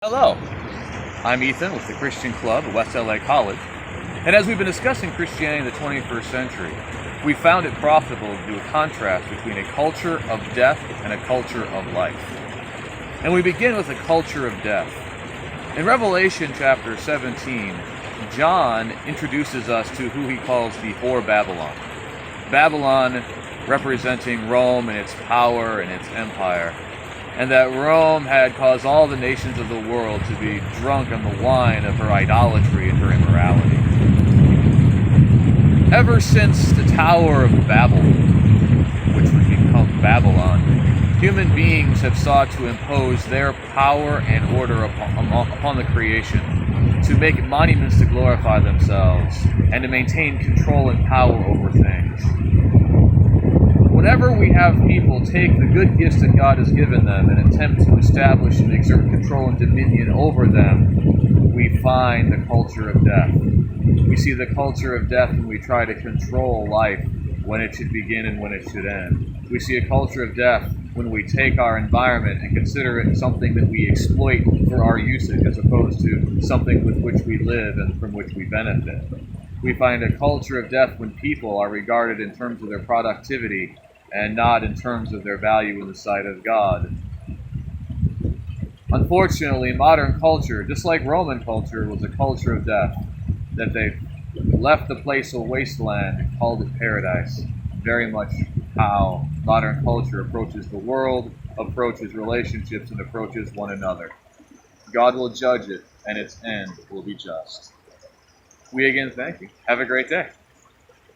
Hello, I'm Ethan with the Christian Club at West LA College, and as we've been discussing Christianity in the 21st century, we found it profitable to do a contrast between a culture of death and a culture of life. And we begin with a culture of death. In Revelation chapter 17, John introduces us to who he calls the whore Babylon. Babylon representing Rome and its power and its empire, and that Rome had caused all the nations of the world to be drunk on the wine of her idolatry and her immorality. Ever since the Tower of Babel, which would become Babylon, human beings have sought to impose their power and order upon the creation, to make monuments to glorify themselves, and to maintain control and power over things. Whenever we have people take the good gifts that God has given them and attempt to establish and exert control and dominion over them, we find the culture of death. We see the culture of death when we try to control life, when it should begin and when it should end. We see a culture of death when we take our environment and consider it something that we exploit for our usage as opposed to something with which we live and from which we benefit. We find a culture of death when people are regarded in terms of their productivity and not in terms of their value in the sight of God. Unfortunately, modern culture, just like Roman culture, was a culture of death, that they left the place a wasteland and called it paradise. Very much how modern culture approaches the world, approaches relationships, and approaches one another. God will judge it, and its end will be just. We again thank you. Have a great day.